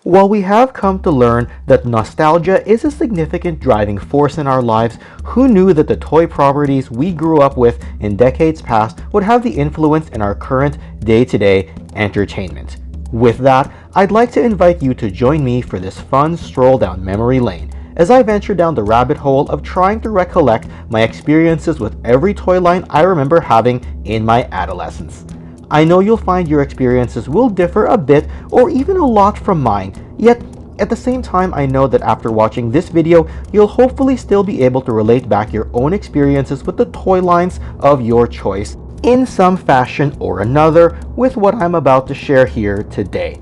While we have come to learn that nostalgia is a significant driving force in our lives, who knew that the toy properties we grew up with in decades past would have the influence in our current day-to-day entertainment? With that, I'd like to invite you to join me for this fun stroll down memory lane as I venture down the rabbit hole of trying to recollect my experiences with every toy line I remember having in my adolescence. I know you'll find your experiences will differ a bit or even a lot from mine, yet at the same time I know that after watching this video, you'll hopefully still be able to relate back your own experiences with the toy lines of your choice in some fashion or another with what I'm about to share here today.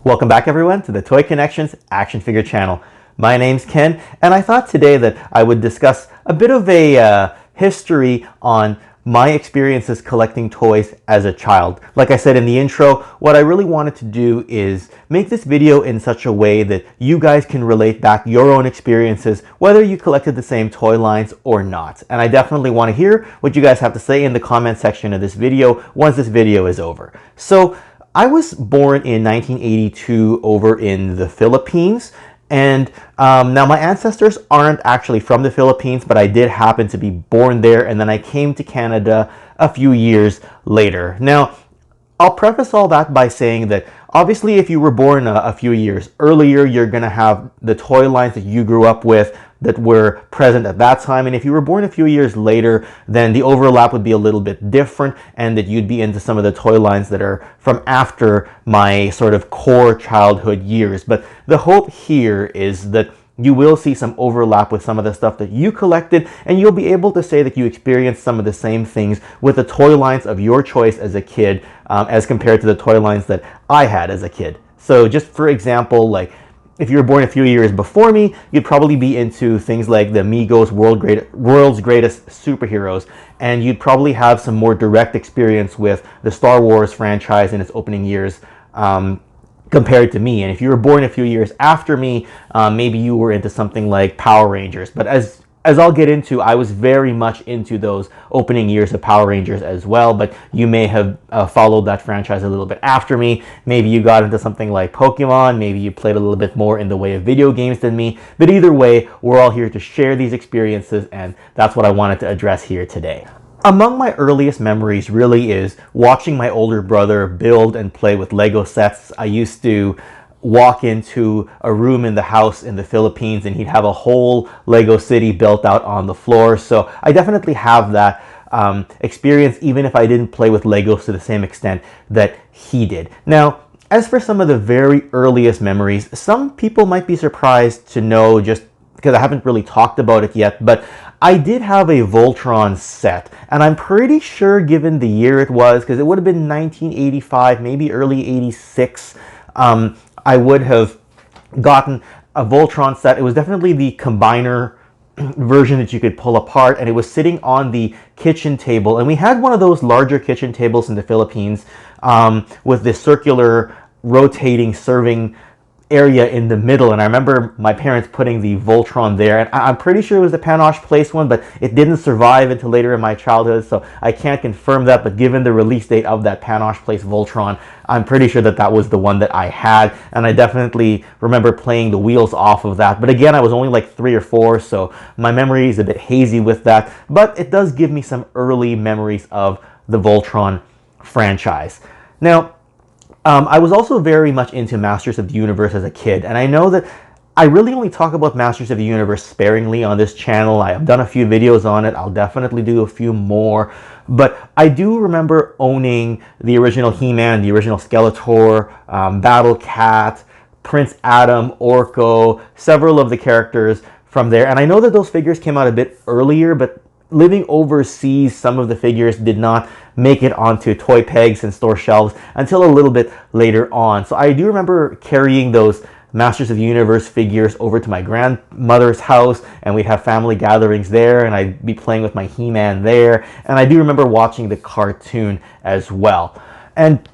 Welcome back everyone to the Toy Connections Action Figure channel. My name's Ken, and I thought today that I would discuss a bit of a history on my experiences collecting toys as a child. Like I said in the intro, what I really wanted to do is make this video in such a way that you guys can relate back your own experiences, whether you collected the same toy lines or not. And I definitely want to hear what you guys have to say in the comment section of this video once this video is over. So I was born in 1982 over in the Philippines, and now my ancestors aren't actually from the Philippines, but I did happen to be born there, and then I came to Canada a few years later. Now, I'll preface all that by saying that obviously if you were born a few years earlier, you're going to have the toy lines that you grew up with that were present at that time, and if you were born a few years later, then the overlap would be a little bit different, and that you'd be into some of the toy lines that are from after my sort of core childhood years. But the hope here is that you will see some overlap with some of the stuff that you collected, and you'll be able to say that you experienced some of the same things with the toy lines of your choice as a kid as compared to the toy lines that I had as a kid. So just for example, like if you were born a few years before me, you'd probably be into things like the Migos World's Greatest Superheroes, and you'd probably have some more direct experience with the Star Wars franchise in its opening years compared to me. And if you were born a few years after me, maybe you were into something like Power Rangers. But as I'll get into, I was very much into those opening years of Power Rangers as well, but you may have followed that franchise a little bit after me. Maybe you got into something like Pokemon, maybe you played a little bit more in the way of video games than me, but either way, we're all here to share these experiences, and that's what I wanted to address here today. Among my earliest memories really is watching my older brother build and play with Lego sets. I used to walk into a room in the house in the Philippines and he'd have a whole Lego city built out on the floor. So I definitely have that experience, even if I didn't play with Legos to the same extent that he did. Now, as for some of the very earliest memories, some people might be surprised to know, just because I haven't really talked about it yet, but I did have a Voltron set, and I'm pretty sure, given the year it was, because it would have been 1985, maybe early 86, I would have gotten a Voltron set. It was definitely the combiner version that you could pull apart, and it was sitting on the kitchen table. And we had one of those larger kitchen tables in the Philippines, with this circular rotating serving area in the middle. And I remember my parents putting the Voltron there, and I'm pretty sure it was the Panoche Place one, but it didn't survive until later in my childhood, so I can't confirm that. But given the release date of that Panoche Place Voltron, I'm pretty sure that that was the one that I had, and I definitely remember playing the wheels off of that. But again, I was only like 3 or 4, so my memory is a bit hazy with that, but it does give me some early memories of the Voltron franchise. Now, I was also very much into Masters of the Universe as a kid, and I know that I really only talk about Masters of the Universe sparingly on this channel. I have done a few videos on it. I'll definitely do a few more, but I do remember owning the original He-Man, the original Skeletor, Battle Cat, Prince Adam, Orko, several of the characters from there. And I know that those figures came out a bit earlier, but living overseas, some of the figures did not make it onto toy pegs and store shelves until a little bit later on. So I do remember carrying those Masters of the Universe figures over to my grandmother's house, and we'd have family gatherings there, and I'd be playing with my He-Man there. And I do remember watching the cartoon as well. And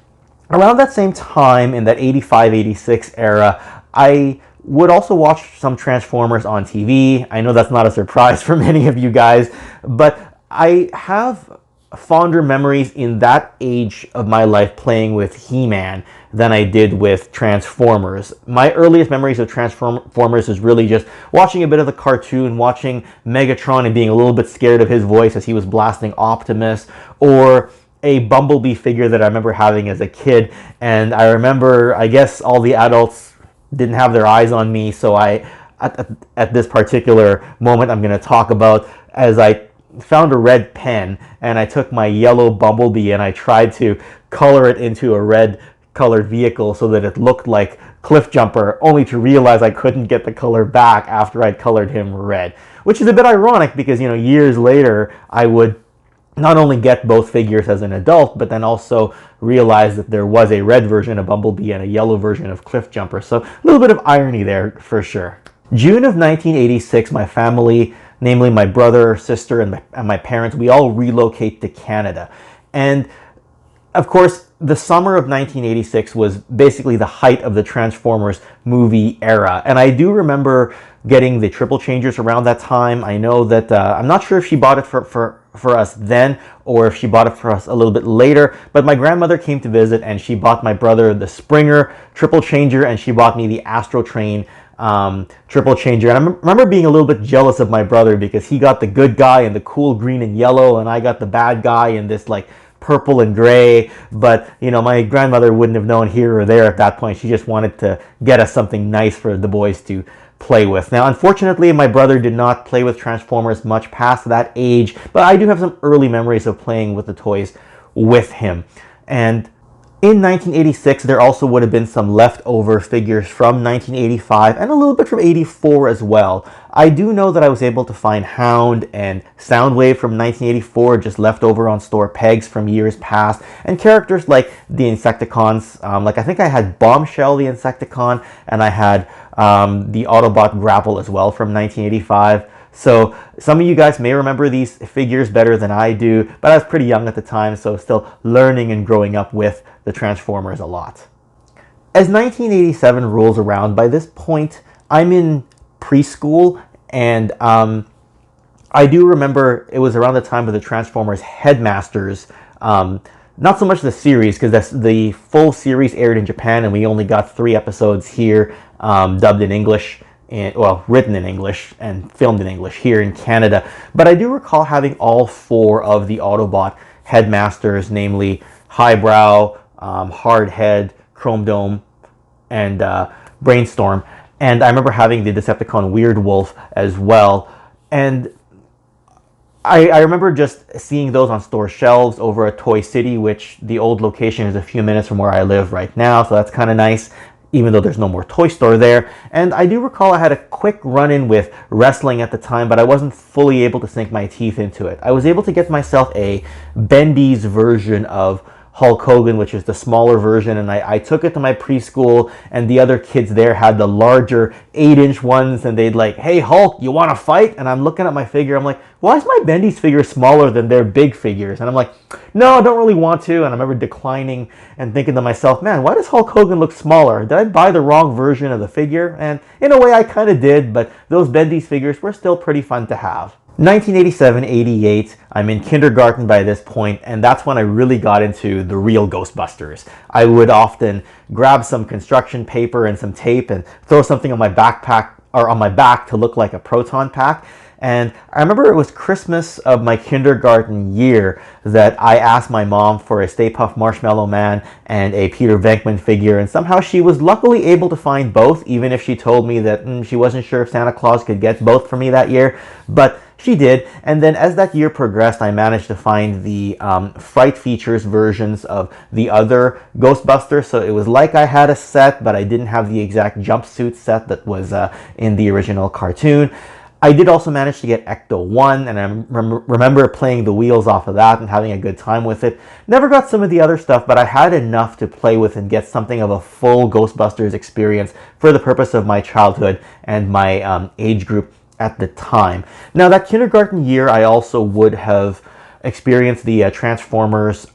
around that same time, in that 85, 86 era, I would also watch some Transformers on TV. I know that's not a surprise for many of you guys, but I have fonder memories in that age of my life playing with He-Man than I did with Transformers. My earliest memories of Transformers is really just watching a bit of the cartoon, watching Megatron and being a little bit scared of his voice as he was blasting Optimus, or a Bumblebee figure that I remember having as a kid. And I remember, I guess all the adults didn't have their eyes on me, so at this particular moment I'm going to talk about, as I found a red pen and I took my yellow Bumblebee and I tried to color it into a red colored vehicle so that it looked like Cliff Jumper, only to realize I couldn't get the color back after I'd colored him red, which is a bit ironic because, you know, years later I would not only get both figures as an adult, but then also realize that there was a red version of Bumblebee and a yellow version of Cliff Jumper. So a little bit of irony there for sure. June of 1986, my family, namely my brother, sister, and my parents, we all relocate to Canada. And of course, the summer of 1986 was basically the height of the Transformers movie era. And I do remember getting the Triple Changers around that time. I know that, I'm not sure if she bought it for us then or if she bought it for us a little bit later, but my grandmother came to visit and she bought my brother the Springer Triple Changer, and she bought me the Astro Train Triple Changer. And I remember being a little bit jealous of my brother because he got the good guy in the cool green and yellow, and I got the bad guy in this like purple and gray. But you know, my grandmother wouldn't have known here or there at that point. She just wanted to get us something nice for the boys to play with. Now, unfortunately, my brother did not play with Transformers much past that age, but I do have some early memories of playing with the toys with him. And in 1986, there also would have been some leftover figures from 1985 and a little bit from 84 as well. I do know that I was able to find Hound and Soundwave from 1984 just left over on store pegs from years past, and characters like the Insecticons. Like I think I had Bombshell the Insecticon, and I had the Autobot Grapple as well from 1985. So some of you guys may remember these figures better than I do, but I was pretty young at the time, so still learning and growing up with the Transformers a lot. As 1987 rolls around, by this point, I'm in preschool, and I do remember it was around the time of the Transformers Headmasters. Not so much the series, because the full series aired in Japan, and we only got 3 episodes here, dubbed in English. Well, written in English and filmed in English here in Canada. But I do recall having all 4 of the Autobot Headmasters, namely Highbrow, Hardhead, Chrome Dome, and Brainstorm. And I remember having the Decepticon Weird Wolf as well. And I remember just seeing those on store shelves over at Toy City, which the old location is a few minutes from where I live right now, so that's kind of nice, even though there's no more toy store there. And I do recall I had a quick run-in with wrestling at the time, but I wasn't fully able to sink my teeth into it. I was able to get myself a Bendy's version of Hulk Hogan, which is the smaller version, and I took it to my preschool, and the other kids there had the larger 8-inch ones, and they'd like, hey Hulk, you want to fight? And I'm looking at my figure, I'm like, why is my Bendy's figure smaller than their big figures? And I'm like, no, I don't really want to. And I remember declining and thinking to myself, man, why does Hulk Hogan look smaller? Did I buy the wrong version of the figure? And in a way I kind of did, but those Bendy's figures were still pretty fun to have. 1987-88, I'm in kindergarten by this point, and that's when I really got into the real Ghostbusters. I would often grab some construction paper and some tape and throw something on my backpack or on my back to look like a proton pack. And I remember it was Christmas of my kindergarten year that I asked my mom for a Stay Puft Marshmallow Man and a Peter Venkman figure, and somehow she was luckily able to find both, even if she told me that she wasn't sure if Santa Claus could get both for me that year, but she did. And then as that year progressed, I managed to find the Fright Features versions of the other Ghostbusters, so it was like I had a set, but I didn't have the exact jumpsuit set that was in the original cartoon. I did also manage to get Ecto-1, and I remember playing the wheels off of that and having a good time with it. Never got some of the other stuff, but I had enough to play with and get something of a full Ghostbusters experience for the purpose of my childhood and my age group at the time. Now, that kindergarten year, I also would have experienced the Transformers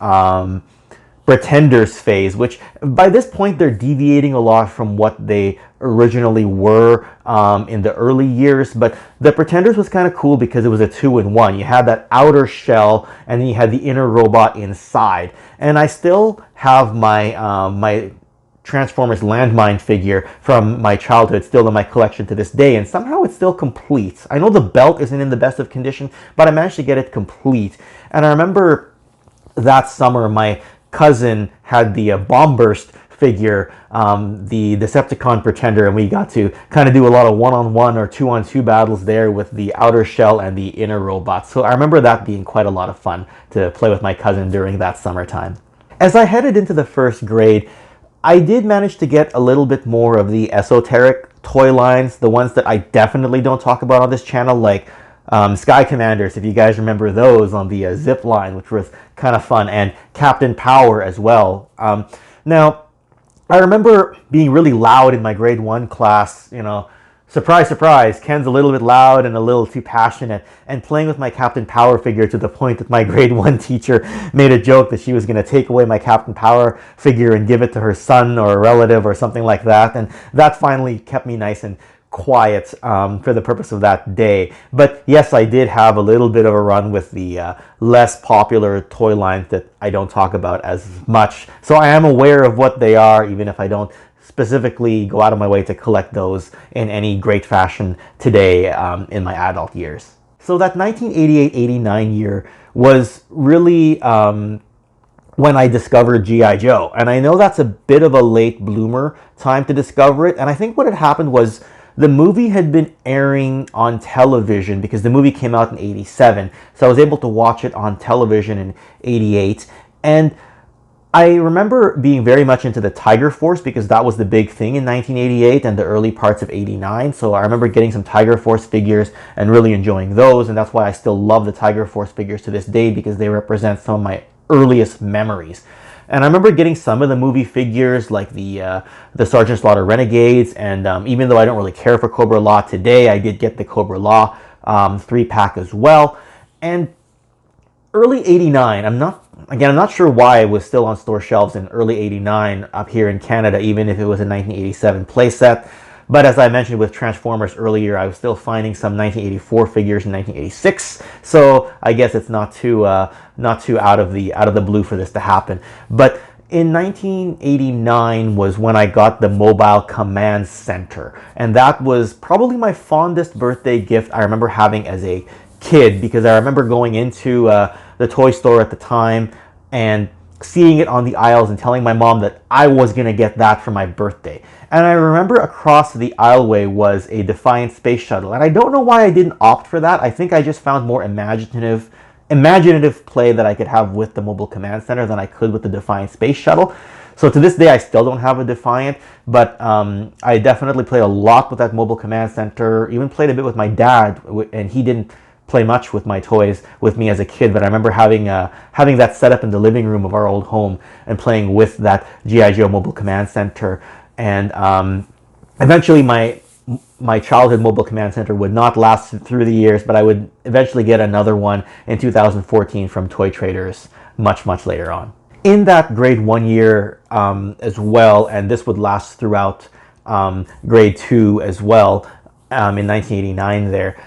Pretenders phase, which by this point they're deviating a lot from what they originally were in the early years, but the Pretenders was kind of cool because it was a 2-in-1. You had that outer shell and then you had the inner robot inside. And I still have my my Transformers Landmine figure from my childhood still in my collection to this day, and somehow it's still complete. I know the belt isn't in the best of condition, but I managed to get it complete. And I remember that summer my cousin had the Bomb Burst figure, the Decepticon Pretender, and we got to kind of do a lot of 1-on-1 or 2-on-2 battles there with the outer shell and the inner robot. So I remember that being quite a lot of fun to play with my cousin during that summertime. As I headed into the first grade, I did manage to get a little bit more of the esoteric toy lines, the ones that I definitely don't talk about on this channel, like Sky Commanders, if you guys remember those on the zip line, which was kind of fun, and Captain Power as well. Now, I remember being really loud in my grade 1 class, you know, surprise, surprise, Ken's a little bit loud and a little too passionate, and playing with my Captain Power figure to the point that my grade 1 teacher made a joke that she was going to take away my Captain Power figure and give it to her son or a relative or something like that, and that finally kept me nice and quiet for the purpose of that day. But yes, I did have a little bit of a run with the less popular toy lines that I don't talk about as much. So I am aware of what they are, even if I don't specifically go out of my way to collect those in any great fashion today in my adult years. So that 1988-89 year was really when I discovered G.I. Joe. And I know that's a bit of a late bloomer time to discover it. And I think what had happened was the movie had been airing on television because the movie came out in 87. So I was able to watch it on television in 88. And I remember being very much into the Tiger Force because that was the big thing in 1988 and the early parts of 89. So I remember getting some Tiger Force figures and really enjoying those. And that's why I still love the Tiger Force figures to this day, because they represent some of my earliest memories. And I remember getting some of the movie figures like the Sergeant Slaughter Renegades, and even though I don't really care for Cobra Law today, I did get the Cobra Law 3-pack as well. And early 89, I'm not sure why it was still on store shelves in early 89 up here in Canada, even if it was a 1987 playset. But as I mentioned with Transformers earlier, I was still finding some 1984 figures in 1986. So I guess it's not too out of the blue for this to happen. But in 1989 was when I got the Mobile Command Center, and that was probably my fondest birthday gift I remember having as a kid, because I remember going into the toy store at the time and seeing it on the aisles and telling my mom that I was going to get that for my birthday. And I remember across the aisleway was a Defiant Space Shuttle, and I don't know why I didn't opt for that. I think I just found more imaginative play that I could have with the Mobile Command Center than I could with the Defiant Space Shuttle. So to this day, I still don't have a Defiant, but I definitely played a lot with that Mobile Command Center, even played a bit with my dad, and he didn't play much with my toys with me as a kid, but I remember having that set up in the living room of our old home and playing with that G.I. Joe Mobile Command Center. And eventually my childhood Mobile Command Center would not last through the years, but I would eventually get another one in 2014 from Toy Traders much later on. In that grade 1 year as well, and this would last throughout grade 2 as well, in 1989 there,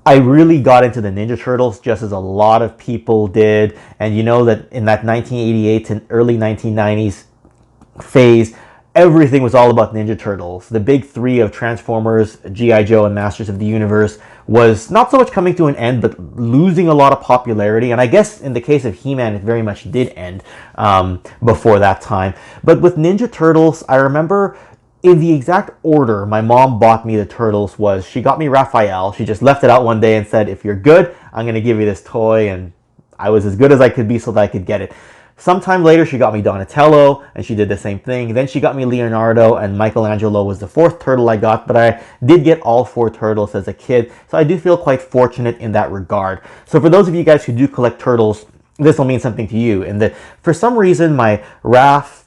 I really got into the Ninja Turtles, just as a lot of people did. And you know that in that 1988 to early 1990s phase, everything was all about Ninja Turtles. The big three of Transformers, G.I. Joe, and Masters of the Universe was not so much coming to an end, but losing a lot of popularity. And I guess in the case of He-Man, it very much did end before that time. But with Ninja Turtles, I remember in the exact order my mom bought me the Turtles was, she got me Raphael. She just left it out one day and said, if you're good, I'm going to give you this toy. And I was as good as I could be so that I could get it. Sometime later, she got me Donatello, and she did the same thing. Then she got me Leonardo, and Michelangelo was the fourth turtle I got, but I did get all four turtles as a kid, so I do feel quite fortunate in that regard. So for those of you guys who do collect turtles, this will mean something to you, in that for some reason, my Raph,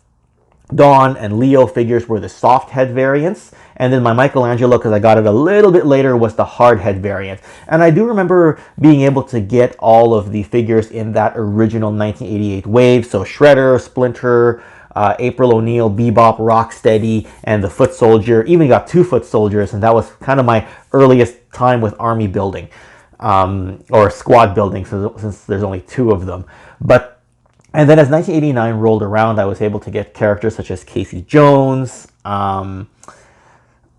Don, and Leo figures were the soft head variants, and then my Michelangelo, because I got it a little bit later, was the hard head variant. And I do remember being able to get all of the figures in that original 1988 wave, so Shredder, Splinter, April O'Neil, Bebop, Rocksteady, and the Foot Soldier. Even got 2 Foot Soldiers, and that was kind of my earliest time with army building, or squad building, since there's only 2 of them. And then as 1989 rolled around, I was able to get characters such as Casey Jones,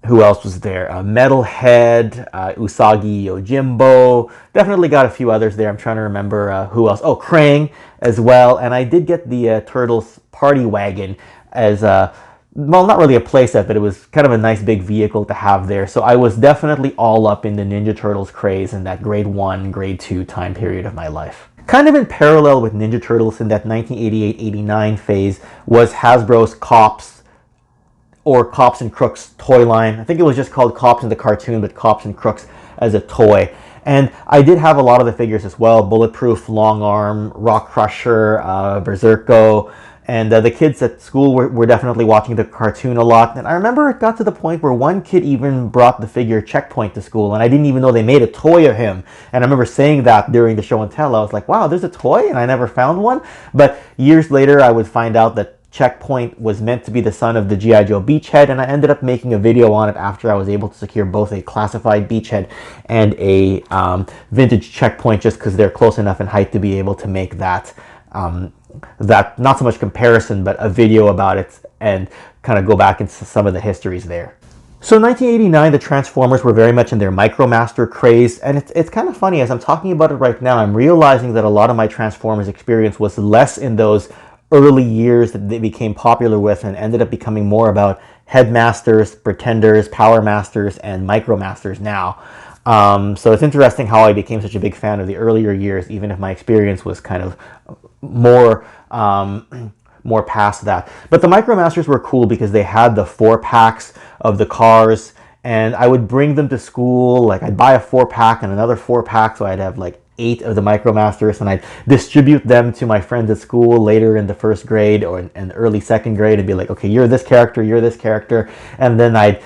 who else was there? Metalhead, Usagi Yojimbo. Definitely got a few others there. I'm trying to remember who else. Oh, Krang as well. And I did get the Turtles Party Wagon as well, not really a playset, but it was kind of a nice big vehicle to have there. So I was definitely all up in the Ninja Turtles craze in that grade 1, grade 2 time period of my life. Kind of in parallel with Ninja Turtles in that 1988-89 phase was Hasbro's Cops, or Cops and Crooks toy line. I think it was just called Cops in the cartoon, but Cops and Crooks as a toy. And I did have a lot of the figures as well: Bulletproof, Long Arm, Rock Crusher, Berserko. And the kids at school were definitely watching the cartoon a lot. And I remember it got to the point where one kid even brought the figure Checkpoint to school, and I didn't even know they made a toy of him. And I remember saying that during the show and tell. I was like, wow, there's a toy? And I never found one. But years later, I would find out that Checkpoint was meant to be the son of the G.I. Joe Beachhead, and I ended up making a video on it after I was able to secure both a classified Beachhead and a vintage Checkpoint, just because they're close enough in height to be able to make that not so much comparison, but a video about it and kind of go back into some of the histories there. So in 1989, the Transformers were very much in their Micromaster craze, and it's kind of funny, as I'm talking about it right now, I'm realizing that a lot of my Transformers experience was less in those early years that they became popular with and ended up becoming more about Headmasters, Pretenders, Power Masters, and Micromasters now. So it's interesting how I became such a big fan of the earlier years, even if my experience was kind of more past that. But the Micromasters were cool because they had the 4-packs of the cars, and I would bring them to school. Like, I'd buy a 4-pack and another 4-pack, so I'd have like 8 of the Micromasters, and I'd distribute them to my friends at school later in the first grade or in early second grade, and be like, okay, you're this character, you're this character. And then I'd,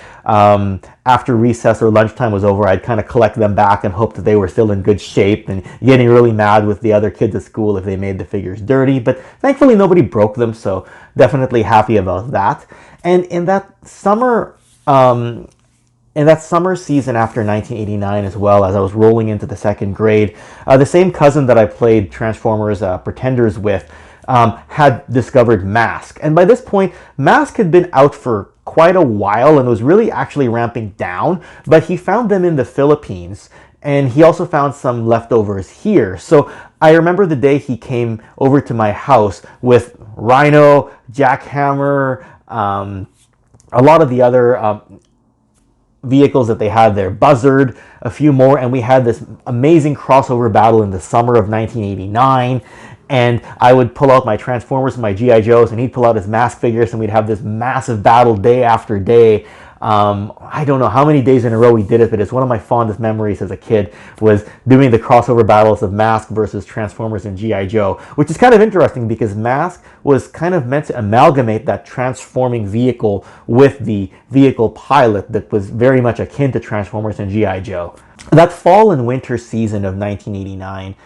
after recess or lunchtime was over, I'd kind of collect them back and hope that they were still in good shape, and getting really mad with the other kids at school if they made the figures dirty. But thankfully nobody broke them, so definitely happy about that. And in that summer season after 1989 as well, as I was rolling into the second grade, the same cousin that I played Transformers Pretenders with had discovered Mask. And by this point, Mask had been out for quite a while and was really actually ramping down, but he found them in the Philippines, and he also found some leftovers here. So I remember the day he came over to my house with Rhino, Jackhammer, a lot of the other vehicles that they had there, Buzzard, a few more, and we had this amazing crossover battle in the summer of 1989. And I would pull out my Transformers and my G.I. Joes, and he'd pull out his Mask figures, and we'd have this massive battle day after day. I don't know how many days in a row we did it, but it's one of my fondest memories as a kid was doing the crossover battles of Mask versus Transformers and G.I. Joe, which is kind of interesting because Mask was kind of meant to amalgamate that transforming vehicle with the vehicle pilot that was very much akin to Transformers and G.I. Joe. That fall and winter season of 1989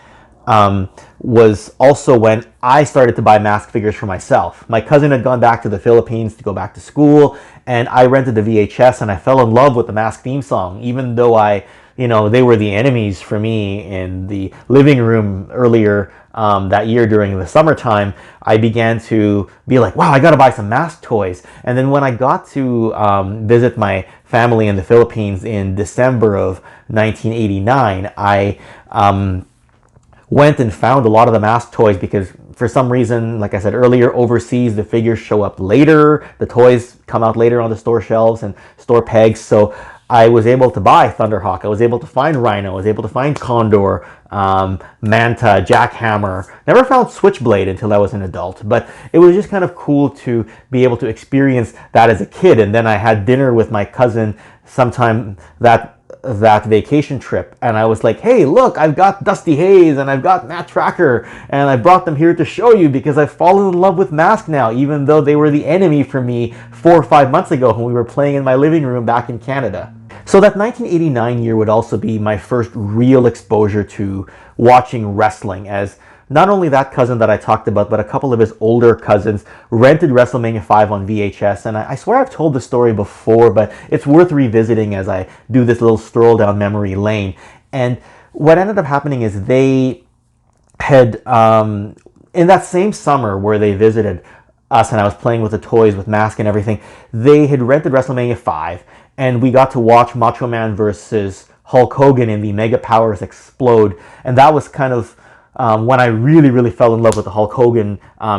was also when I started to buy Mask figures for myself. My cousin had gone back to the Philippines to go back to school, and I rented the VHS, and I fell in love with the Mask theme song, even though they were the enemies for me in the living room earlier that year during the summertime. I began to be like, wow, I gotta buy some Mask toys. And then when I got to visit my family in the Philippines in December of 1989, I went and found a lot of the Mask toys because for some reason, like I said earlier, overseas the figures show up later, the toys come out later on the store shelves and store pegs. So I was able to buy Thunderhawk, I was able to find Rhino, I was able to find Condor, Manta, Jackhammer. Never found Switchblade until I was an adult, but it was just kind of cool to be able to experience that as a kid. And then I had dinner with my cousin sometime that vacation trip, and I was like, hey, look, I've got Dusty Hayes and I've got Matt Tracker, and I brought them here to show you because I've fallen in love with Mask now, even though they were the enemy for me 4 or 5 months ago when we were playing in my living room back in Canada. So that 1989 year would also be my first real exposure to watching wrestling, as not only that cousin that I talked about, but a couple of his older cousins rented WrestleMania 5 on VHS. And I swear I've told the story before, but it's worth revisiting as I do this little stroll down memory lane. And what ended up happening is they had, in that same summer where they visited us and I was playing with the toys with Mask and everything, they had rented WrestleMania 5, and we got to watch Macho Man versus Hulk Hogan in the Mega Powers Explode. And that was kind of when I really, really fell in love with the Hulk Hogan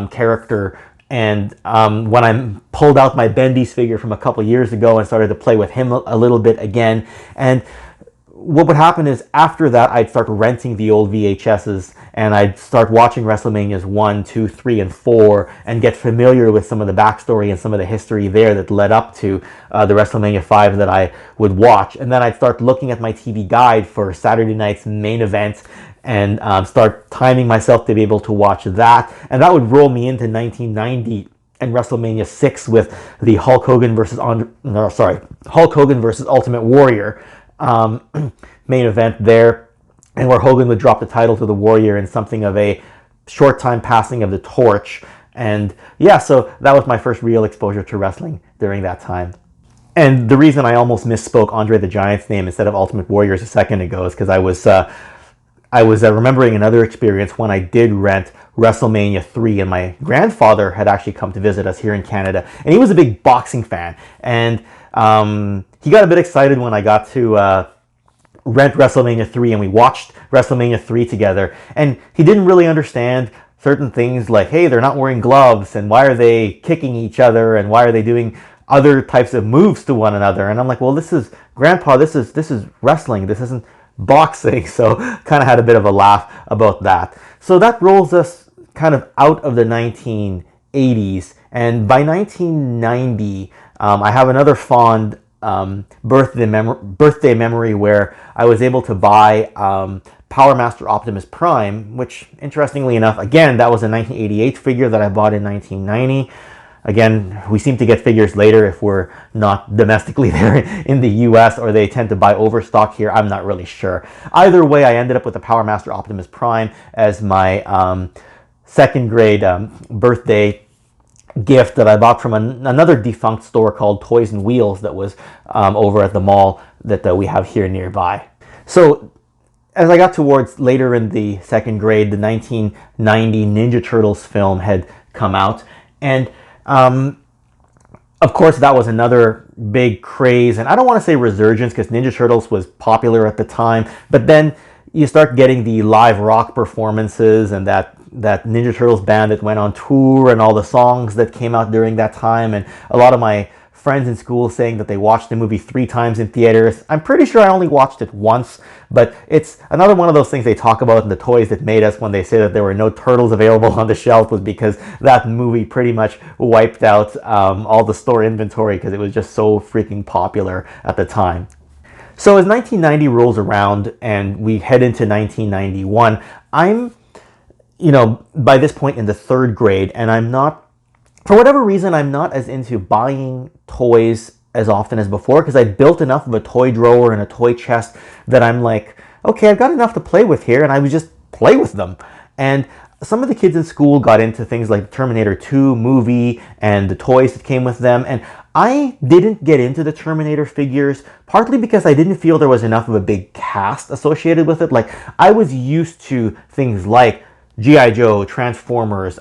character. And when I pulled out my Bendy's figure from a couple years ago and started to play with him a little bit again. And what would happen is after that, I'd start renting the old VHSs and I'd start watching WrestleManias 1, 2, 3, and 4 and get familiar with some of the backstory and some of the history there that led up to the WrestleMania 5 that I would watch. And then I'd start looking at my TV guide for Saturday night's main event and start timing myself to be able to watch that. And that would roll me into 1990 and WrestleMania 6 with the Hulk Hogan versus Ultimate Warrior main event there, and where Hogan would drop the title to the Warrior in something of a short time passing of the torch. And yeah, so that was my first real exposure to wrestling during that time. And the reason I almost misspoke Andre the Giant's name instead of Ultimate Warriors a second ago is because I was remembering another experience when I did rent WrestleMania 3, and my grandfather had actually come to visit us here in Canada, and he was a big boxing fan, and he got a bit excited when I got to rent WrestleMania 3, and we watched WrestleMania 3 together, and he didn't really understand certain things like, hey, they're not wearing gloves, and why are they kicking each other, and why are they doing other types of moves to one another? And I'm like, well, Grandpa, this is wrestling, this isn't boxing. So kind of had a bit of a laugh about that. So that rolls us kind of out of the 1980s, and by 1990 I have another fond birthday memory where I was able to buy Power Master Optimus Prime, which interestingly enough, again, that was a 1988 figure that I bought in 1990. Again, we seem to get figures later if we're not domestically there in the US, or they tend to buy overstock here. I'm not really sure. Either way, I ended up with the Power Master Optimus Prime as my second grade birthday gift that I bought from another defunct store called Toys and Wheels that was over at the mall that we have here nearby. So as I got towards later in the second grade, the 1990 Ninja Turtles film had come out, and of course, that was another big craze, and I don't want to say resurgence because Ninja Turtles was popular at the time, but then you start getting the live rock performances and that Ninja Turtles band that went on tour and all the songs that came out during that time, and a lot of my friends in school saying that they watched the movie 3 times in theaters. I'm pretty sure I only watched it once, but it's another one of those things they talk about in the Toys That Made Us when they say that there were no turtles available on the shelf, was because that movie pretty much wiped out all the store inventory because it was just so freaking popular at the time. So as 1990 rolls around and we head into 1991, I'm, by this point in the 3rd grade, and I'm not, for whatever reason, I'm not as into buying toys as often as before, because I built enough of a toy drawer and a toy chest that I'm like, okay, I've got enough to play with here, and I would just play with them. And some of the kids in school got into things like the Terminator 2 movie and the toys that came with them, and I didn't get into the Terminator figures, partly because I didn't feel there was enough of a big cast associated with it. Like, I was used to things like G.I. Joe, Transformers,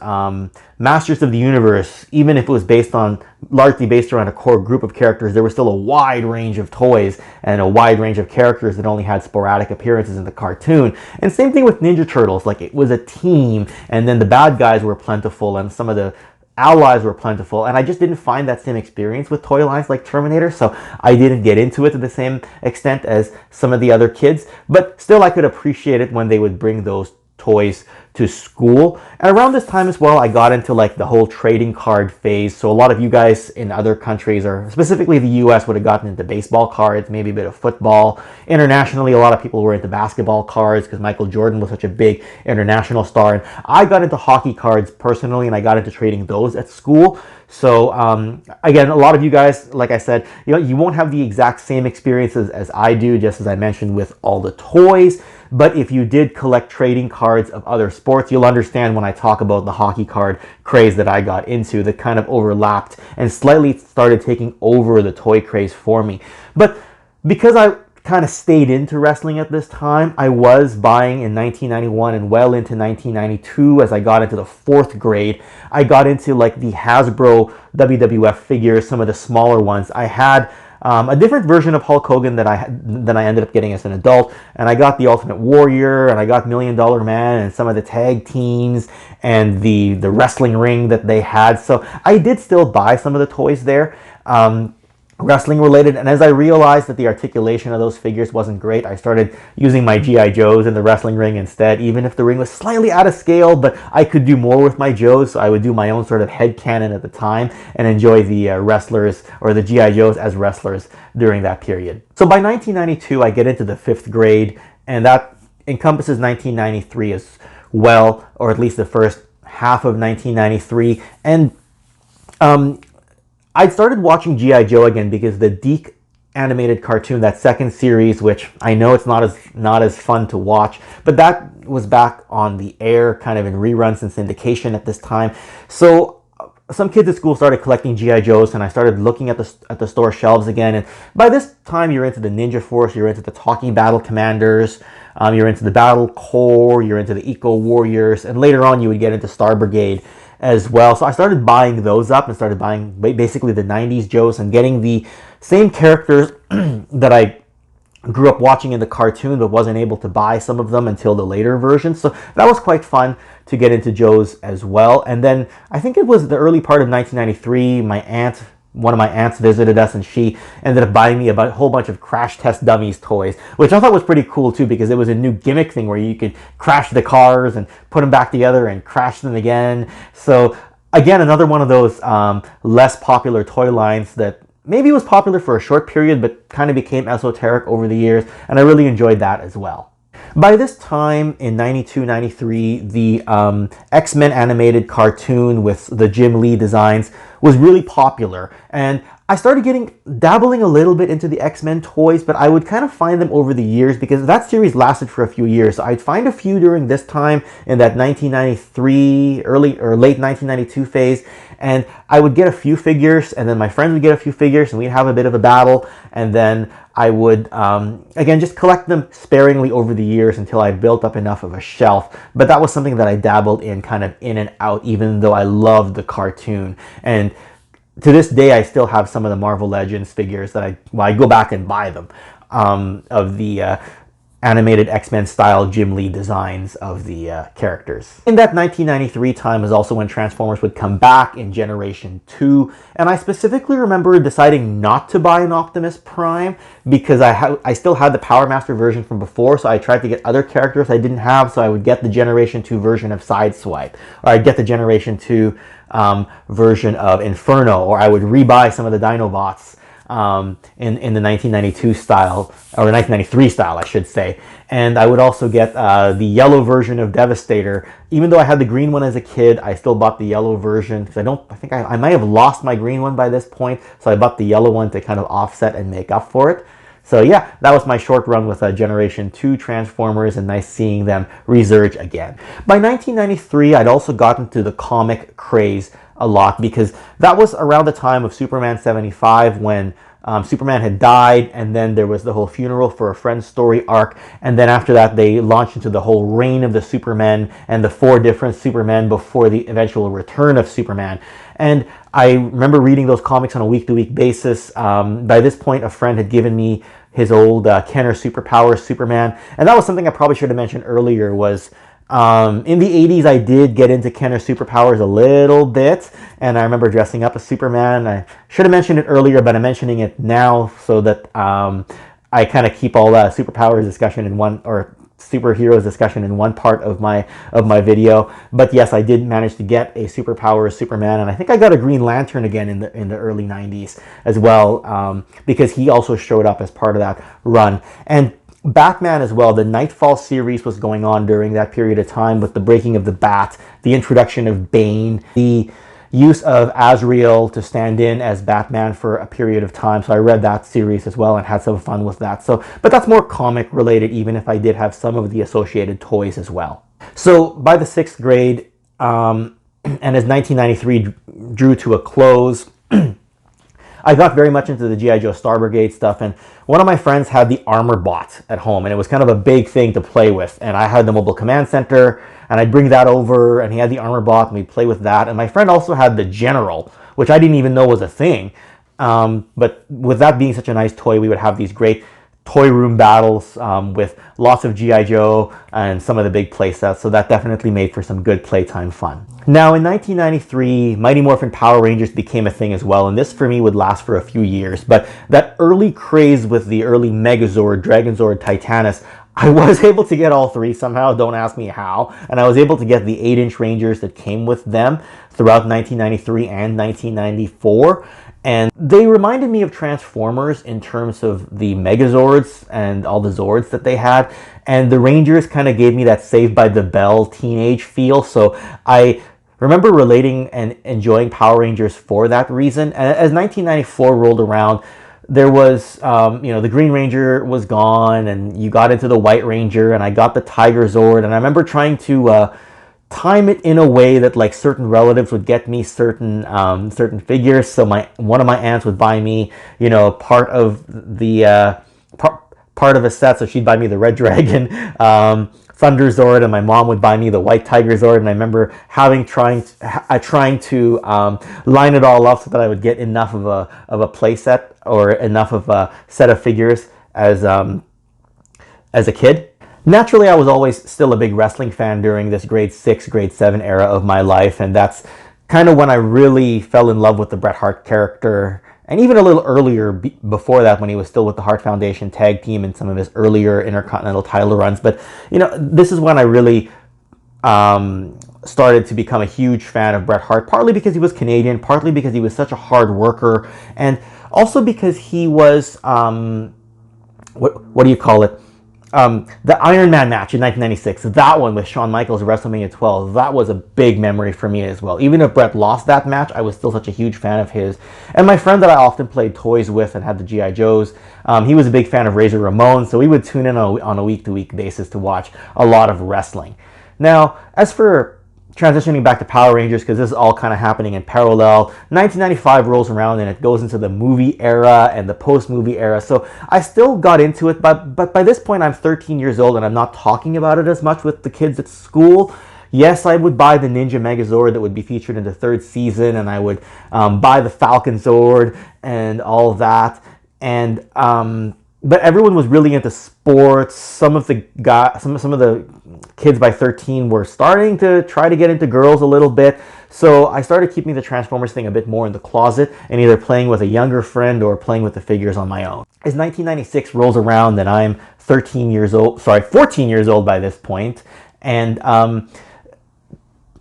Masters of the Universe. Even if it was largely based around a core group of characters, there was still a wide range of toys and a wide range of characters that only had sporadic appearances in the cartoon. And same thing with Ninja Turtles. Like, it was a team, and then the bad guys were plentiful, and some of the allies were plentiful, and I just didn't find that same experience with toy lines like Terminator, so I didn't get into it to the same extent as some of the other kids, but still I could appreciate it when they would bring those toys to school. And around this time as well, I got into like the whole trading card phase. So a lot of you guys in other countries, or specifically the US, would have gotten into baseball cards, maybe a bit of football. Internationally, a lot of people were into basketball cards because Michael Jordan was such a big international star. And I got into hockey cards personally, and I got into trading those at school. So again, a lot of you guys, like I said, you won't have the exact same experiences as I do, just as I mentioned with all the toys. But if you did collect trading cards of other sports, you'll understand when I talk about the hockey card craze that I got into, that kind of overlapped and slightly started taking over the toy craze for me. But because I kind of stayed into wrestling at this time, I was buying in 1991 and well into 1992. As I got into the 4th grade, I got into like the Hasbro WWF figures, some of the smaller ones. I had a different version of Hulk Hogan that I ended up getting as an adult, and I got the Ultimate Warrior, and I got $1 Million Man, and some of the tag teams, and the wrestling ring that they had. So I did still buy some of the toys there, wrestling related, and as I realized that the articulation of those figures wasn't great, I started using my G.I. Joes in the wrestling ring instead, even if the ring was slightly out of scale, but I could do more with my Joes, so I would do my own sort of headcanon at the time and enjoy the wrestlers, or the G.I. Joes as wrestlers during that period. So by 1992, I get into the 5th grade, and that encompasses 1993 as well, or at least the first half of 1993, and I started watching G.I. Joe again because the Deke animated cartoon, that 2nd series, which I know it's not as fun to watch, but that was back on the air, kind of in reruns and syndication at this time. So some kids at school started collecting G.I. Joes, and I started looking at the store shelves again. And by this time, you're into the Ninja Force, you're into the Talking Battle Commanders, you're into the Battle Corps, you're into the Eco Warriors, and later on you would get into Star Brigade as well. So I started buying those up and started buying basically the 90s Joes and getting the same characters that I grew up watching in the cartoon, but wasn't able to buy some of them until the later versions. So that was quite fun to get into Joes as well. And then I think it was the early part of 1993, one of my aunts visited us, and she ended up buying me a whole bunch of Crash Test Dummies toys, which I thought was pretty cool too, because it was a new gimmick thing where you could crash the cars and put them back together and crash them again. So again, another one of those less popular toy lines that maybe was popular for a short period, but kind of became esoteric over the years, and I really enjoyed that as well. By this time in 92, 93, the X-Men animated cartoon with the Jim Lee designs was really popular, and I started dabbling a little bit into the X-Men toys, but I would kind of find them over the years because that series lasted for a few years. So I'd find a few during this time in that 1993, early or late 1992 phase, and I would get a few figures, and then my friends would get a few figures, and we'd have a bit of a battle, and then I would, again, just collect them sparingly over the years until I built up enough of a shelf. But that was something that I dabbled in kind of in and out, even though I loved the cartoon. And to this day, I still have some of the Marvel Legends figures that I go back and buy them, of the animated X-Men style Jim Lee designs of the characters. In that 1993 time is also when Transformers would come back in Generation 2, and I specifically remember deciding not to buy an Optimus Prime because I still had the Power Master version from before, so I tried to get other characters I didn't have, so I would get the Generation 2 version of Sideswipe, or I'd get the Generation 2 version of Inferno, or I would rebuy some of the Dinobots in the 1992 style, or 1993 style, I should say. And I would also get the yellow version of Devastator. Even though I had the green one as a kid, I still bought the yellow version because I think I might have lost my green one by this point, so I bought the yellow one to kind of offset and make up for it. So yeah, that was my short run with Generation 2 Transformers, and nice seeing them resurge again. By 1993, I'd also gotten to the comic craze a lot because that was around the time of Superman 75 when Superman had died, and then there was the whole funeral for a friend's story arc, and then after that they launched into the whole reign of the Supermen and the 4 different Supermen before the eventual return of Superman. And I remember reading those comics on a week-to-week basis. By this point, a friend had given me his old Kenner Superpowers Superman, and that was something I probably should have mentioned earlier. Was in the 80s, I did get into Kenner Superpowers a little bit, and I remember dressing up as Superman. I should have mentioned it earlier, but I'm mentioning it now so that I kind of keep all superpowers discussion in one, or superheroes discussion in one part of my video. But yes, I did manage to get a Superpowers Superman, and I think I got a Green Lantern again in the early 90s as well, because he also showed up as part of that run. And Batman as well. The Nightfall series was going on during that period of time with the breaking of the Bat, the introduction of Bane, the use of Azrael to stand in as Batman for a period of time. So I read that series as well and had some fun with that. So, but that's more comic related, even if I did have some of the associated toys as well. So by the 6th grade, and as 1993 drew to a close, I got very much into the G.I. Joe Star Brigade stuff, and one of my friends had the Armor Bot at home, and it was kind of a big thing to play with. And I had the Mobile Command Center, and I'd bring that over, and he had the Armor Bot, and we'd play with that. And my friend also had the General, which I didn't even know was a thing. But with that being such a nice toy, we would have these great toy room battles with lots of G.I. Joe and some of the big play sets, so that definitely made for some good playtime fun. Now in 1993, Mighty Morphin Power Rangers became a thing as well, and this for me would last for a few years, but that early craze with the early Megazord, Dragonzord, Titanus, I was able to get all 3 somehow, don't ask me how, and I was able to get the 8-inch Rangers that came with them throughout 1993 and 1994. And they reminded me of Transformers in terms of the Megazords and all the Zords that they had. And the Rangers kind of gave me that Saved by the Bell teenage feel. So I remember relating and enjoying Power Rangers for that reason. And as 1994 rolled around, there was, the Green Ranger was gone, and you got into the White Ranger, and I got the Tiger Zord. And I remember trying to time it in a way that like certain relatives would get me certain figures. So one of my aunts would buy me, part of the part of a set. So she'd buy me the Red Dragon Thunder Zord, and my mom would buy me the White Tiger Zord. And I remember trying to line it all up so that I would get enough of a play set, or enough of a set of figures as a kid. Naturally, I was always still a big wrestling fan during this grade 6, grade 7 era of my life, and that's kind of when I really fell in love with the Bret Hart character, and even a little earlier before that when he was still with the Hart Foundation tag team and some of his earlier Intercontinental title runs. But, this is when I really started to become a huge fan of Bret Hart, partly because he was Canadian, partly because he was such a hard worker, and also because he was, what do you call it? The Iron Man match in 1996, that one with Shawn Michaels at WrestleMania 12, that was a big memory for me as well. Even if Bret lost that match, I was still such a huge fan of his. And my friend that I often played toys with and had the G.I. Joes, he was a big fan of Razor Ramon, so we would tune in on a week-to-week basis to watch a lot of wrestling. Now, as for transitioning back to Power Rangers, because this is all kind of happening in parallel, 1995 rolls around and it goes into the movie era and the post-movie era. So I still got into it, but by this point I'm 13 years old and I'm not talking about it as much with the kids at school. Yes, I would buy the Ninja Megazord that would be featured in the 3rd season, and I would buy the Falcon Zord and all of that. And but everyone was really into sports. Some of the kids by 13 were starting to try to get into girls a little bit. So I started keeping the Transformers thing a bit more in the closet and either playing with a younger friend or playing with the figures on my own. As 1996 rolls around and I'm 14 years old by this point, and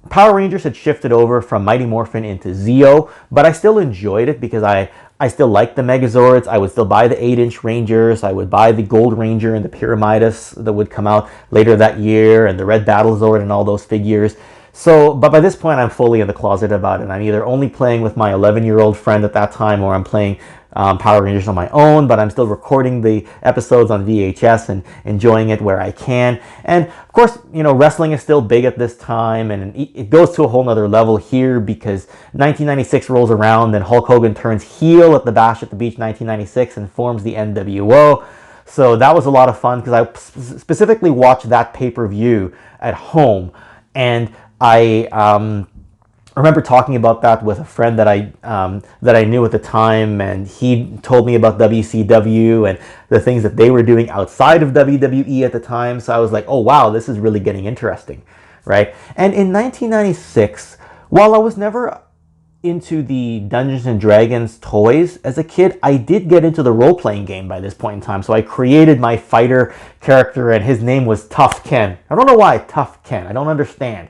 Power Rangers had shifted over from Mighty Morphin into Zeo, but I still enjoyed it because I still liked the Megazords. I would still buy the 8-inch Rangers. I would buy the Gold Ranger and the Pyramidas that would come out later that year, and the Red Battlezord and all those figures. So, but by this point, I'm fully in the closet about it. I'm either only playing with my 11-year-old friend at that time, or I'm playing Power Rangers on my own, but I'm still recording the episodes on VHS and enjoying it where I can. And of course, you know, wrestling is still big at this time, and it goes to a whole nother level here because 1996 rolls around and Hulk Hogan turns heel at the Bash at the Beach 1996 and forms the NWO. So that was a lot of fun because I specifically watched that pay-per-view at home, and I remember talking about that with a friend that I knew at the time, and he told me about WCW and the things that they were doing outside of WWE at the time. So I was like, oh wow, this is really getting interesting, right? And in 1996, while I was never into the Dungeons and Dragons toys as a kid, I did get into the role-playing game by this point in time. So I created my fighter character, and his name was Tough Ken. I don't know why Tough Ken. I don't understand.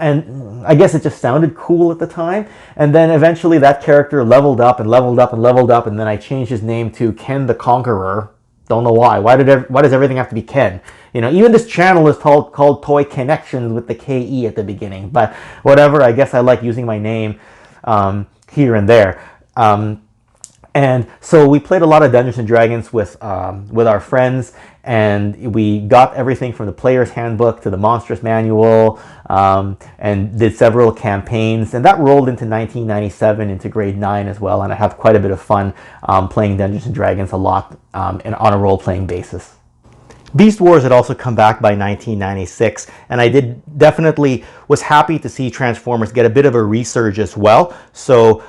And I guess it just sounded cool at the time. And then eventually that character leveled up and leveled up and leveled up, and then I changed his name to Ken the Conqueror. Don't know why. Why does everything have to be Ken? You know, even this channel is called Toy Connections with the KE at the beginning. But whatever, I guess I like using my name here and there. And so we played a lot of Dungeons and Dragons with our friends, and we got everything from the player's handbook to the monstrous manual, and did several campaigns, and that rolled into 1997 into grade 9 as well, and I had quite a bit of fun playing Dungeons and Dragons a lot on a role-playing basis. Beast Wars had also come back by 1996, and I definitely was happy to see Transformers get a bit of a resurge as well. So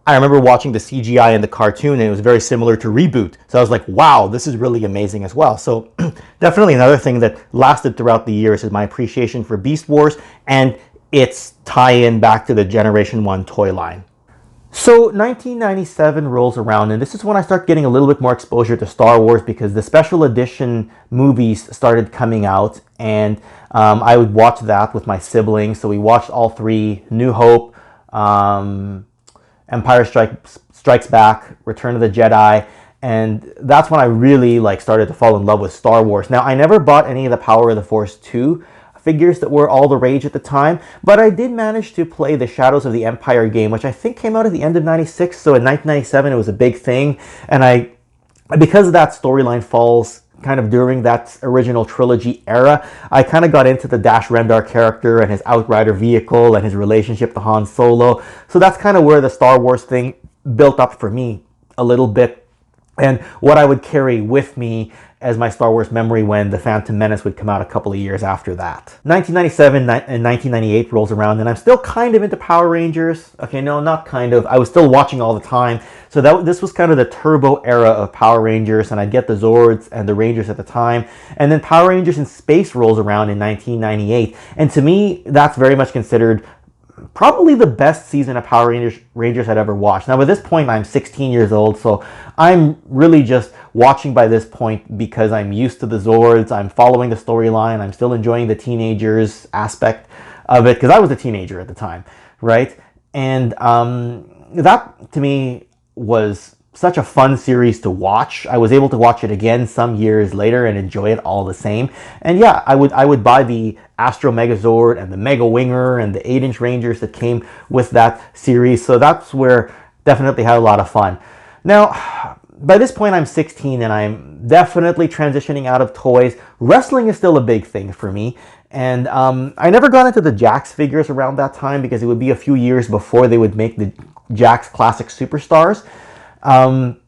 I remember watching the CGI in the cartoon, and it was very similar to Reboot. So I was like, wow, this is really amazing as well. So definitely another thing that lasted throughout the years is my appreciation for Beast Wars and its tie-in back to the Generation 1 toy line. So 1997 rolls around, and this is when I start getting a little bit more exposure to Star Wars because the special edition movies started coming out, and I would watch that with my siblings. So we watched all three: New Hope, Empire Strikes Back, Return of the Jedi, and that's when I really started to fall in love with Star Wars. Now, I never bought any of the Power of the Force 2 figures that were all the rage at the time, but I did manage to play the Shadows of the Empire game, which I think came out at the end of 96, so in 1997 it was a big thing, and because that storyline falls kind of during that original trilogy era, I kind of got into the Dash Rendar character and his Outrider vehicle and his relationship to Han Solo, so that's kind of where the Star Wars thing built up for me a little bit, and what I would carry with me as my Star Wars memory when The Phantom Menace would come out a couple of years after that. 1997 and 1998 rolls around, and I'm still kind of into Power Rangers. Okay, no, not kind of. I was still watching all the time. So this was kind of the turbo era of Power Rangers, and I'd get the Zords and the Rangers at the time. And then Power Rangers in Space rolls around in 1998. And to me, that's very much considered probably the best season of Power Rangers I'd ever watched. Now, at this point, I'm 16 years old, so I'm really just watching by this point because I'm used to the Zords, I'm following the storyline, I'm still enjoying the teenagers aspect of it, because I was a teenager at the time, right? And that, to me, was such a fun series to watch. I was able to watch it again some years later and enjoy it all the same. And yeah, I would buy the Astro Megazord and the Mega Winger and the 8-inch Rangers that came with that series. So that's where definitely had a lot of fun. Now, by this point, I'm 16 and I'm definitely transitioning out of toys. Wrestling is still a big thing for me. And I never got into the Jakks figures around that time because it would be a few years before they would make the Jakks Classic Superstars. And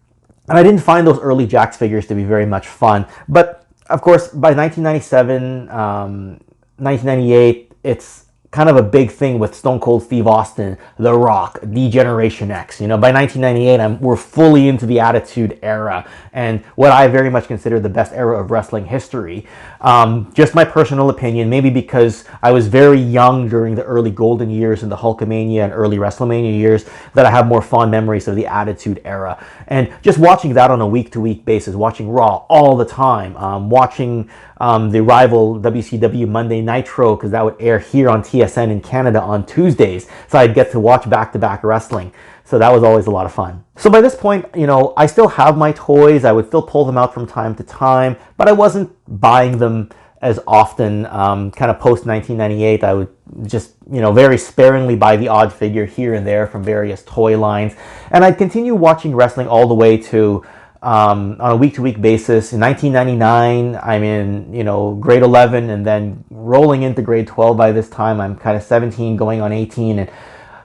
I didn't find those early Jakks figures to be very much fun. But, of course, by 1997, 1998, it's kind of a big thing with Stone Cold Steve Austin, The Rock, D-Generation X. You know, by 1998, we're fully into the Attitude Era, and what I very much consider the best era of wrestling history. Just my personal opinion, maybe because I was very young during the early Golden years and the Hulkamania and early WrestleMania years, that I have more fond memories of the Attitude Era. And just watching that on a week-to-week basis, watching Raw all the time, watching the rival WCW Monday Nitro, because that would air here on TSN in Canada on Tuesdays, so I'd get to watch back-to-back wrestling. So that was always a lot of fun. So by this point, you know, I still have my toys. I would still pull them out from time to time, but I wasn't buying them as often. Kind of post 1998, I would just, you know, very sparingly buy the odd figure here and there from various toy lines. And I'd continue watching wrestling all the way to on a week-to-week basis. In 1999, I'm in, you know, grade 11, and then rolling into grade 12 by this time. I'm kind of 17, going on 18, and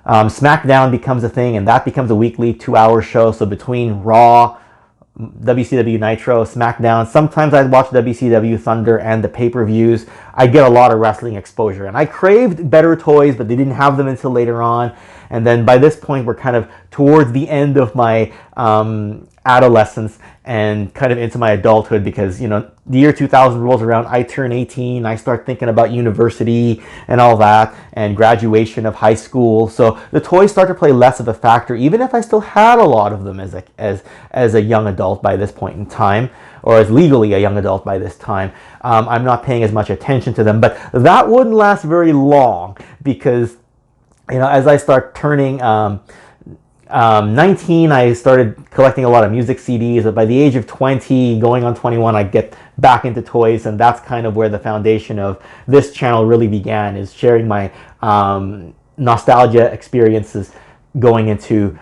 SmackDown becomes a thing, and that becomes a weekly 2-hour show. So between Raw, WCW Nitro, SmackDown, sometimes I'd watch WCW Thunder and the pay-per-views. I get a lot of wrestling exposure, and I craved better toys, but they didn't have them until later on. And then by this point, we're kind of towards the end of my adolescence and kind of into my adulthood, because, you know, the year 2000 rolls around, I turn 18, I start thinking about university and all that, and graduation of high school. So the toys start to play less of a factor, even if I still had a lot of them as a young adult by this point in time, or as legally a young adult by this time. I'm not paying as much attention to them, but that wouldn't last very long, because, you know, as I start turning 19, I started collecting a lot of music CDs, but by the age of 20, going on 21, I get back into toys, and that's kind of where the foundation of this channel really began, is sharing my nostalgia experiences going into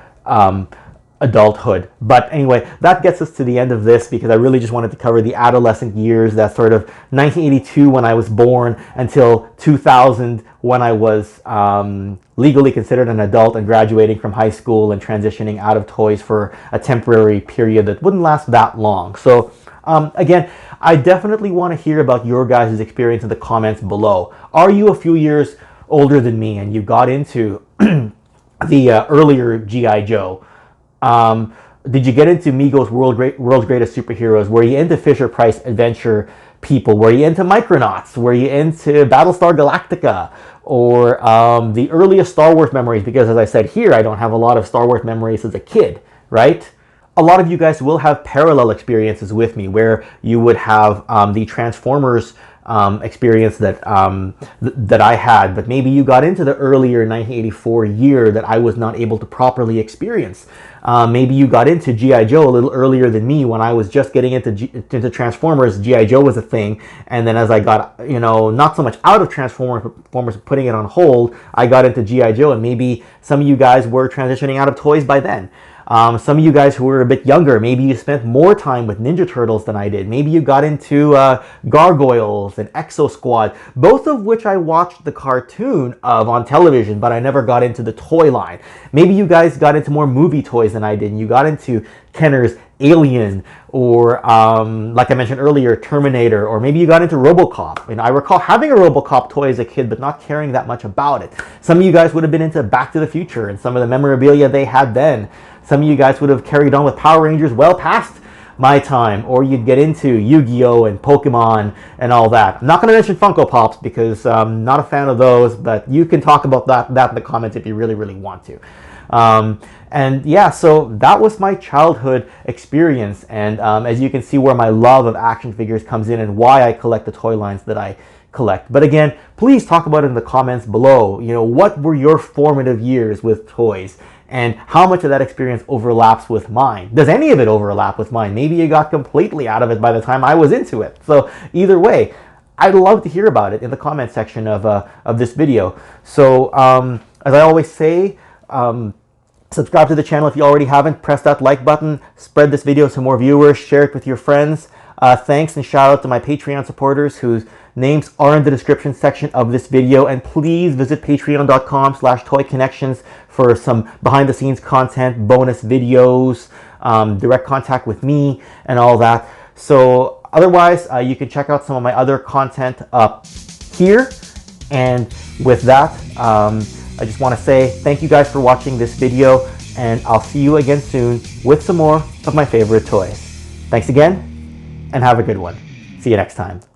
adulthood. But anyway, that gets us to the end of this, because I really just wanted to cover the adolescent years, that sort of 1982 when I was born until 2000 when I was legally considered an adult and graduating from high school and transitioning out of toys for a temporary period that wouldn't last that long. So again, I definitely want to hear about your guys' experience in the comments below. Are you a few years older than me and you got into the earlier G.I. Joe? Did you get into Mego's World's Greatest Superheroes? Were you into Fisher-Price Adventure people? Were you into Micronauts? Were you into Battlestar Galactica? Or the earliest Star Wars memories? Because as I said here, I don't have a lot of Star Wars memories as a kid, right? A lot of you guys will have parallel experiences with me, where you would have the Transformers experience that that I had, but maybe you got into the earlier 1984 year that I was not able to properly experience. Maybe you got into G.I. Joe a little earlier than me, when I was just getting into Transformers. G.I. Joe was a thing, and then as I got, you know, not so much out of Transformers, putting it on hold, I got into G.I. Joe, and maybe some of you guys were transitioning out of toys by then. Some of you guys who were a bit younger, maybe you spent more time with Ninja Turtles than I did. Maybe you got into Gargoyles and Exo Squad, both of which I watched the cartoon of on television, but I never got into the toy line. Maybe you guys got into more movie toys than I did, and you got into Kenner's Alien, or like I mentioned earlier, Terminator, or maybe you got into RoboCop. And I recall having a RoboCop toy as a kid, but not caring that much about it. Some of you guys would have been into Back to the Future and some of the memorabilia they had then. Some of you guys would have carried on with Power Rangers well past my time, or you'd get into Yu-Gi-Oh! And Pokemon and all that. I'm not going to mention Funko Pops, because I'm not a fan of those, but you can talk about that in the comments if you really, really want to. And yeah, so that was my childhood experience, and as you can see, where my love of action figures comes in and why I collect the toy lines that I collect. But again, please talk about it in the comments below. You know, what were your formative years with toys, and how much of that experience overlaps with mine? Does any of it overlap with mine? Maybe you got completely out of it by the time I was into it. So either way, I'd love to hear about it in the comment section of this video. So as I always say, subscribe to the channel if you already haven't. Press that like button. Spread this video to more viewers. Share it with your friends. Thanks and shout out to my Patreon supporters whose names are in the description section of this video. And please visit patreon.com/toyconnections for some behind the scenes content, bonus videos, direct contact with me, and all that. So otherwise, you can check out some of my other content up here. And with that, I just want to say thank you guys for watching this video, and I'll see you again soon with some more of my favorite toys. Thanks again, and have a good one. See you next time.